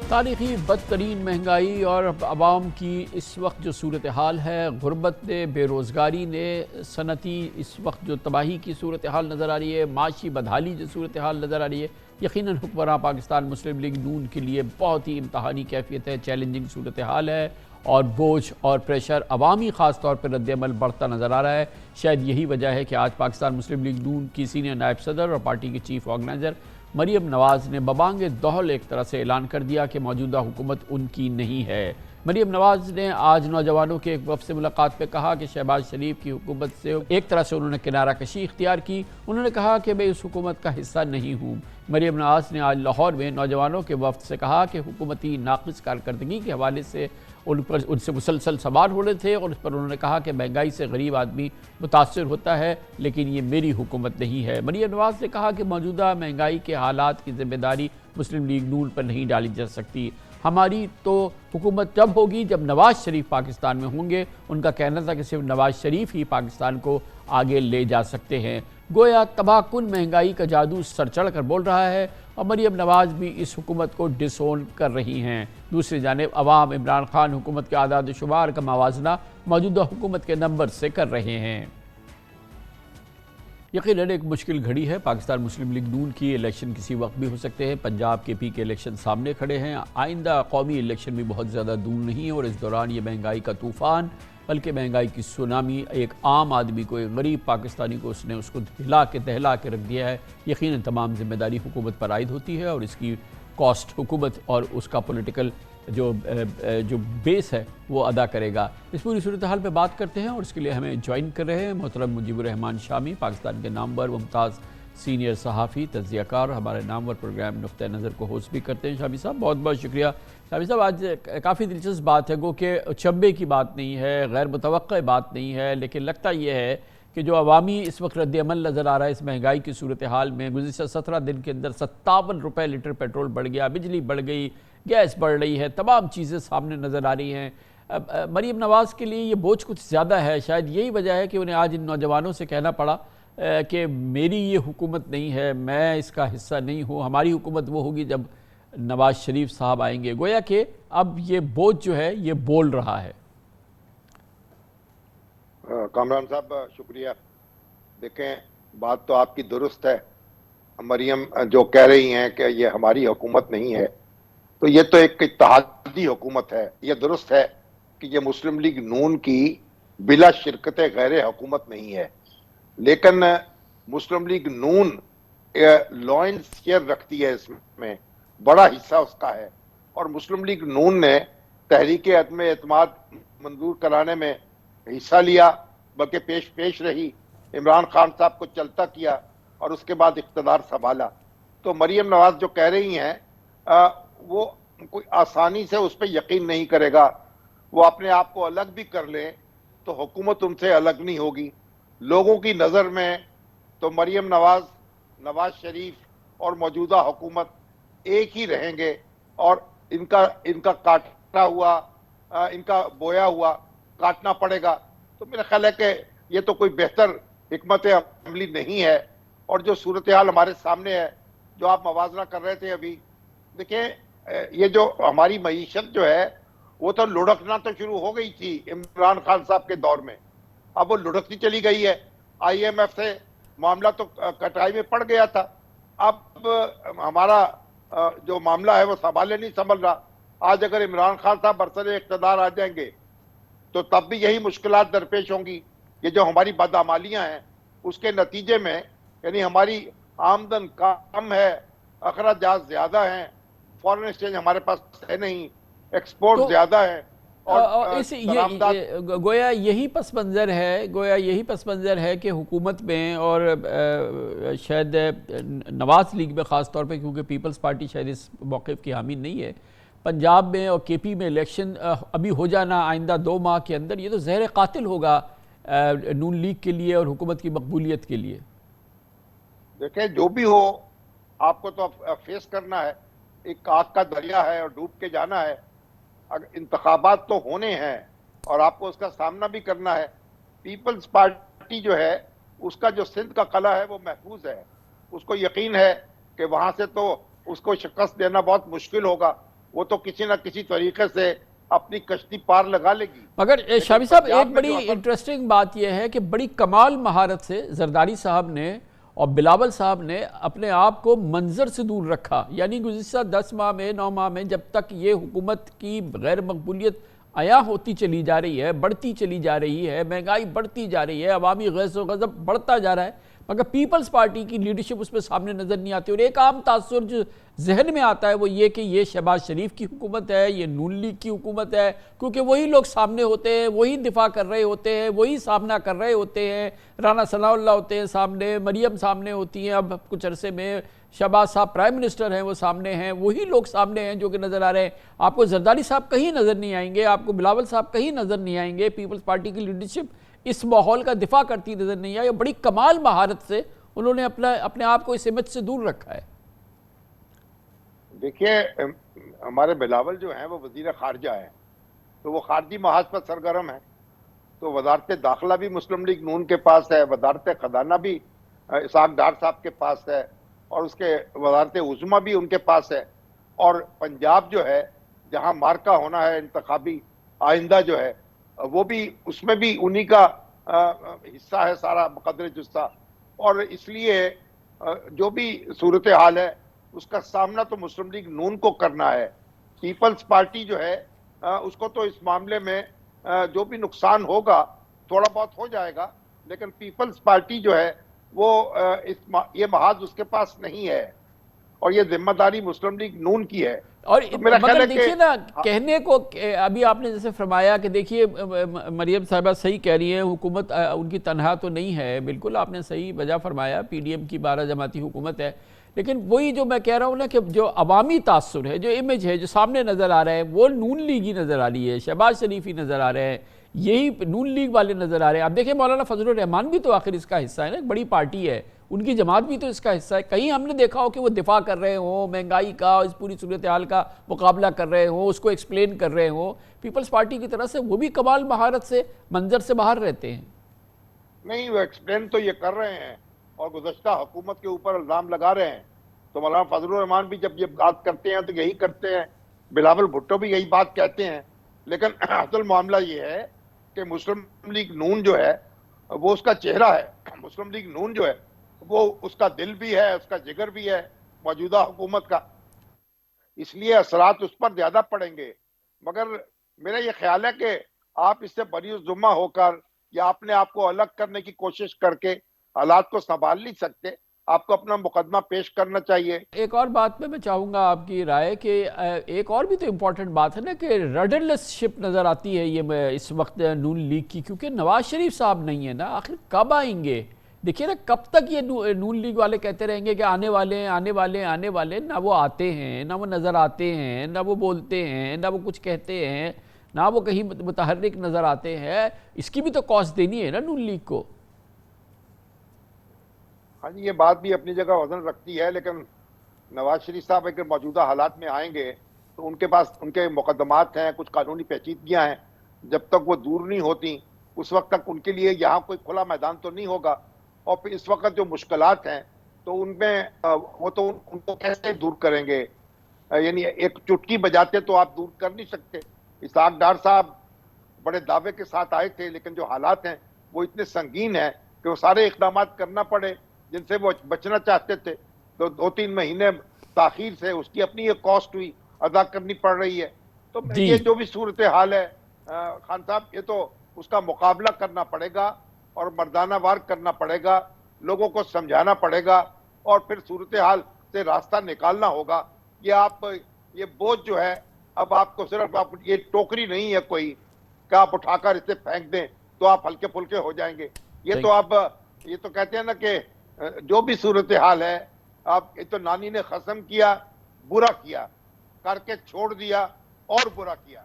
تاریخی بدترین مہنگائی اور عوام کی اس وقت جو صورتحال ہے، غربت نے، بے روزگاری نے، صنعتی اس وقت جو تباہی کی صورتحال نظر آ رہی ہے، معاشی بدحالی جو صورتحال نظر آ رہی ہے، یقیناً حکمراں پاکستان مسلم لیگ نون کے لیے بہت ہی امتحانی کیفیت ہے، چیلنجنگ صورتحال ہے اور بوجھ اور پریشر عوامی خاص طور پر رد عمل بڑھتا نظر آ رہا ہے۔ شاید یہی وجہ ہے کہ آج پاکستان مسلم لیگ نون کی سینئر نائب صدر اور پارٹی کی چیف آرگنائزر مریم نواز نے ببانگ دہل ایک طرح سے اعلان کر دیا کہ موجودہ حکومت ان کی نہیں ہے۔ مریم نواز نے آج نوجوانوں کے ایک وفد سے ملاقات میں کہا کہ شہباز شریف کی حکومت سے ایک طرح سے انہوں نے کنارہ کشی اختیار کی۔ انہوں نے کہا کہ میں اس حکومت کا حصہ نہیں ہوں۔ مریم نواز نے آج لاہور میں نوجوانوں کے وفد سے کہا کہ حکومتی ناقص کارکردگی کے حوالے سے ان سے مسلسل سوال ہو رہے تھے اور اس پر انہوں نے کہا کہ مہنگائی سے غریب آدمی متاثر ہوتا ہے، لیکن یہ میری حکومت نہیں ہے۔ مریم نواز نے کہا کہ موجودہ مہنگائی کے حالات کی ذمہ داری مسلم لیگ نون پر نہیں ڈالی جا سکتی۔ ہماری تو حکومت جب ہوگی جب نواز شریف پاکستان میں ہوں گے۔ ان کا کہنا تھا کہ صرف نواز شریف ہی پاکستان کو آگے لے جا سکتے ہیں۔ گویا تباہ کن مہنگائی کا جادو سر چڑھ کر بول رہا ہے اور مریم نواز بھی اس حکومت کو ڈس اون کر رہی ہیں۔ دوسری جانب عوام عمران خان حکومت کے اعداد و شمار کا موازنہ موجودہ حکومت کے نمبر سے کر رہے ہیں۔ یقیناً ایک مشکل گھڑی ہے پاکستان مسلم لیگ نون کی۔ الیکشن کسی وقت بھی ہو سکتے ہیں۔ پنجاب کے پی کے الیکشن سامنے کھڑے ہیں۔ آئندہ قومی الیکشن بھی بہت زیادہ دور نہیں ہے اور اس دوران یہ مہنگائی کا طوفان بلکہ مہنگائی کی سونامی ایک عام آدمی کو، ایک غریب پاکستانی کو اس کو ہلا کے دہلا کے رکھ دیا ہے۔ یقیناً تمام ذمہ داری حکومت پر عائد ہوتی ہے اور اس کی کاسٹ حکومت اور اس کا پولیٹیکل جو بیس ہے وہ ادا کرے گا۔ اس پوری صورتحال پہ بات کرتے ہیں اور اس کے لیے ہمیں جوائن کر رہے ہیں محترم مجیب الرحمان شامی، پاکستان کے نامور ممتاز سینئر صحافی، تجزیہ کار، ہمارے نامور پروگرام نقطہ نظر کو ہوسٹ بھی کرتے ہیں۔ شامی صاحب بہت بہت شکریہ۔ شامی صاحب آج کافی دلچسپ بات ہے، گو کہ چمبے کی بات نہیں ہے، غیر متوقع بات نہیں ہے، لیکن لگتا یہ ہے کہ جو عوامی اس وقت رد عمل نظر آ رہا ہے اس مہنگائی کی صورتحال میں، گزشتہ 17 دن کے اندر 57 روپے لیٹر پیٹرول بڑھ گیا، بجلی بڑھ گئی، گیس بڑھ رہی ہے، تمام چیزیں سامنے نظر آ رہی ہیں۔ مریم نواز کے لیے یہ بوجھ کچھ زیادہ ہے، شاید یہی وجہ ہے کہ انہیں آج ان نوجوانوں سے کہنا پڑا کہ میری یہ حکومت نہیں ہے، میں اس کا حصہ نہیں ہوں، ہماری حکومت وہ ہوگی جب نواز شریف صاحب آئیں گے۔ گویا کہ اب یہ بوجھ جو ہے یہ بول رہا ہے۔ کامران صاحب شکریہ۔ دیکھیں بات تو آپ کی درست ہے، مریم جو کہہ رہی ہیں کہ یہ ہماری حکومت نہیں ہے، تو یہ تو ایک اتحادی حکومت ہے۔ یہ درست ہے کہ یہ مسلم لیگ نون کی بلا شرکت غیر حکومت نہیں ہے، لیکن مسلم لیگ نون لا اینڈ شیئر رکھتی ہے، اس میں بڑا حصہ اس کا ہے، اور مسلم لیگ نون نے تحریک عدم اعتماد منظور کرانے میں حصہ لیا، بلکہ پیش رہی، عمران خان صاحب کو چلتا کیا اور اس کے بعد اقتدار سنبھالا۔ تو مریم نواز جو کہہ رہی ہیں وہ کوئی آسانی سے اس پہ یقین نہیں کرے گا۔ وہ اپنے آپ کو الگ بھی کر لیں تو حکومت ان سے الگ نہیں ہوگی۔ لوگوں کی نظر میں تو مریم نواز، نواز شریف اور موجودہ حکومت ایک ہی رہیں گے، اور ان کا کاٹا ہوا، ان کا بویا ہوا کاٹنا پڑے گا۔ تو میرا خیال ہے کہ یہ تو کوئی بہتر حکمت عملی نہیں ہے۔ اور جو صورتحال ہمارے سامنے ہے، جو آپ موازنہ کر رہے تھے ابھی، دیکھیں یہ جو ہماری معیشت جو ہے وہ تو لڑکنا تو شروع ہو گئی تھی عمران خان صاحب کے دور میں، اب وہ لڑکتی چلی گئی ہے۔ آئی ایم ایف سے معاملہ تو کٹائی میں پڑ گیا تھا، اب ہمارا جو معاملہ ہے وہ سنبھالے نہیں سنبھل رہا۔ آج اگر عمران خان صاحب برسر اقتدار آ جائیں گے تو تب بھی یہی مشکلات درپیش ہوں گی۔ یہ جو ہماری بدعمالیاں ہیں اس کے نتیجے میں، یعنی ہماری آمدن کم ہے، اخراجات زیادہ ہیں، فورن ایکسچینج ہمارے پاس ہے نہیں، ایکسپورٹ زیادہ ہے، گویا یہی پس منظر ہے کہ حکومت میں اور شاید نواز لیگ میں خاص طور پہ، کیونکہ پیپلز پارٹی شاید اس موقف کی حامی نہیں ہے، پنجاب میں اور کے پی میں الیکشن ابھی ہو جانا آئندہ 2 ماہ کے اندر، یہ تو زہر قاتل ہوگا نون لیگ کے لیے اور حکومت کی مقبولیت کے لیے۔ دیکھیں جو بھی ہو آپ کو تو فیس کرنا ہے، ایک آگ کا دریا ہے اور ڈوب کے جانا ہے۔ انتخابات تو ہونے ہیں اور آپ کو اس کا سامنا بھی کرنا ہے۔ پیپلز پارٹی جو ہے اس کا جو سندھ کا قلعہ ہے وہ محفوظ ہے، اس کو یقین ہے کہ وہاں سے تو اس کو شکست دینا بہت مشکل ہوگا۔ وہ تو کسی نہ کسی طریقے سے اپنی کشتی پار لگا لے گی. مگر شامی صاحب ایک بڑی انٹرسٹنگ بات یہ ہے کہ بڑی کمال مہارت سے زرداری صاحب نے اور بلاول صاحب نے اپنے آپ کو منظر سے دور رکھا. یعنی گزشتہ 10 ماہ میں 9 ماہ میں جب تک یہ حکومت کی غیر مقبولیت عیاں ہوتی چلی جا رہی ہے، بڑھتی چلی جا رہی ہے، مہنگائی بڑھتی جا رہی ہے، عوامی غیظ و غضب بڑھتا جا رہا ہے، مگر پیپلز پارٹی کی لیڈرشپ اس پہ سامنے نظر نہیں آتی. اور ایک عام تاثر جو ذہن میں آتا ہے وہ یہ کہ یہ شہباز شریف کی حکومت ہے، یہ نون لیگ کی حکومت ہے، کیونکہ وہی لوگ سامنے ہوتے ہیں، وہی دفاع کر رہے ہوتے ہیں، وہی سامنا کر رہے ہوتے ہیں. رانا ثناء اللہ ہوتے ہیں سامنے، مریم سامنے ہوتی ہیں، اب کچھ عرصے میں شہباز صاحب پرائم منسٹر ہیں وہ سامنے ہیں، وہی لوگ سامنے ہیں جو کہ نظر آ رہے ہیں. آپ کو زرداری صاحب کہیں نظر نہیں آئیں گے، آپ کو بلاول صاحب کہیں نظر نہیں آئیں گے. پیپلز پارٹی کی لیڈرشپ اس ماحول کا دفاع کرتی نظر نہیں آئی. بڑی کمال مہارت سے انہوں نے اپنے آپ کو اس سمت سے دور رکھا ہے. دیکھیے ہمارے بلاول جو ہیں وہ وزیر خارجہ ہیں، تو وہ خارجی محاذ پر سرگرم ہیں. تو وزارت داخلہ بھی مسلم لیگ نون کے پاس ہے، وزارت خزانہ بھی اسحاق ڈار صاحب کے پاس ہے، اور اس کے وزارت عظمیٰ بھی ان کے پاس ہے. اور پنجاب جو ہے جہاں مارکا ہونا ہے انتخابی آئندہ جو ہے، وہ بھی اس میں بھی انہی کا حصہ ہے سارا مقدر جثہ. اور اس لیے جو بھی صورتحال ہے اس کا سامنا تو مسلم لیگ نون کو کرنا ہے. پیپلز پارٹی جو ہے اس کو تو اس معاملے میں جو بھی نقصان ہوگا تھوڑا بہت ہو جائے گا، لیکن پیپلز پارٹی جو ہے وہ یہ محاذ اس کے پاس نہیں ہے، اور یہ ذمہ داری مسلم لیگ نون کی ہے. اور مگر دیکھیے نا کہنے کو ابھی آپ نے جیسے فرمایا کہ دیکھیے مریم صاحبہ صحیح کہہ رہی ہیں، حکومت ان کی تنہا تو نہیں ہے، بالکل آپ نے صحیح وجہ فرمایا، پی ڈی ایم کی 12 جماعتی حکومت ہے. لیکن وہی جو میں کہہ رہا ہوں نا کہ جو عوامی تاثر ہے، جو امیج ہے، جو سامنے نظر آ رہا ہے، وہ نون لیگ ہی نظر آ رہی ہے، شہباز شریف ہی نظر آ رہے ہیں، یہی نون لیگ والے نظر آ رہے ہیں. اب دیکھیں مولانا فضل الرحمان بھی تو آخر اس کا حصہ ہے نا، ایک بڑی پارٹی ہے، ان کی جماعت بھی تو اس کا حصہ ہے. کہیں ہم نے دیکھا ہو کہ وہ دفاع کر رہے ہوں مہنگائی کا، اس پوری صورتحال کا مقابلہ کر رہے ہوں، اس کو ایکسپلین کر رہے ہوں. پیپلز پارٹی کی طرف سے وہ بھی کمال مہارت سے منظر سے باہر رہتے ہیں. نہیں، وہ ایکسپلین تو یہ کر رہے ہیں اور گزشتہ حکومت کے اوپر الزام لگا رہے ہیں. تو مولانا فضل الرحمان بھی جب یہ بات کرتے ہیں تو یہی کرتے ہیں، بلاول بھٹو بھی یہی بات کہتے ہیں. لیکن اصل معاملہ یہ ہے کہ مسلم لیگ نون جو ہے وہ اس کا چہرہ ہے، مسلم لیگ نون جو ہے وہ اس کا دل بھی ہے، اس کا جگر بھی ہے موجودہ حکومت کا. اس لیے اثرات اس پر زیادہ پڑیں گے. مگر میرا یہ خیال ہے کہ آپ اس سے بری الذمہ ہو کر یا اپنے آپ کو الگ کرنے کی کوشش کر کے حالات کو سنبھال نہیں سکتے. آپ کو اپنا مقدمہ پیش کرنا چاہیے. ایک اور بات میں چاہوں گا آپ کی رائے کہ ایک اور بھی تو امپورٹنٹ بات ہے نا کہ رڈرلیس شپ نظر آتی ہے یہ اس وقت نون لیگ کی، کیونکہ نواز شریف صاحب نہیں ہے نا. آخر کب آئیں گے؟ دیکھیے نا کب تک یہ نون لیگ والے کہتے رہیں گے کہ آنے والے ہیں آنے والے ہیں آنے والے ہیں، نہ وہ آتے ہیں، نہ وہ نظر آتے ہیں، نہ وہ بولتے ہیں، نہ وہ کچھ کہتے ہیں، نہ وہ کہیں متحرک نظر آتے ہیں. اس کی بھی تو کاسٹ دینی ہے نا نون لیگ کو. ہاں جی، یہ بات بھی اپنی جگہ وزن رکھتی ہے، لیکن نواز شریف صاحب اگر موجودہ حالات میں آئیں گے تو ان کے پاس ان کے مقدمات ہیں، کچھ قانونی پیچیدگیاں ہیں. جب تک وہ دور نہیں ہوتی اس وقت تک ان کے لیے یہاں کوئی کھلا میدان تو نہیں ہوگا. اور پھر اس وقت جو مشکلات ہیں تو ان میں وہ تو ان کو کیسے دور کریں گے؟ یعنی ایک چٹکی بجاتے تو آپ دور کر نہیں سکتے. اسحاق ڈار صاحب بڑے دعوے کے ساتھ آئے تھے، لیکن جو حالات ہیں وہ اتنے سنگین ہیں کہ وہ سارے اقدامات کرنا پڑے جن سے وہ بچنا چاہتے تھے. تو 2-3 مہینے تاخیر سے اس کی اپنی ایک کاسٹ ہوئی، ادا کرنی پڑ رہی ہے. تو یہ جو بھی صورتحال ہے خان صاحب، یہ تو اس کا مقابلہ کرنا پڑے گا اور مردانہ وار کرنا پڑے گا، لوگوں کو سمجھانا پڑے گا اور پھر صورتحال سے راستہ نکالنا ہوگا. یہ بوجھ جو ہے اب آپ کو صرف یہ ٹوکری نہیں ہے کوئی کہ آپ اٹھا کر اسے پھینک دیں تو آپ ہلکے پھلکے ہو جائیں گے. یہ تو کہتے ہیں نا کہ جو بھی صورتحال ہے، آپ یہ تو نانی نے قسم کیا، برا کیا، کر کے چھوڑ دیا اور برا کیا.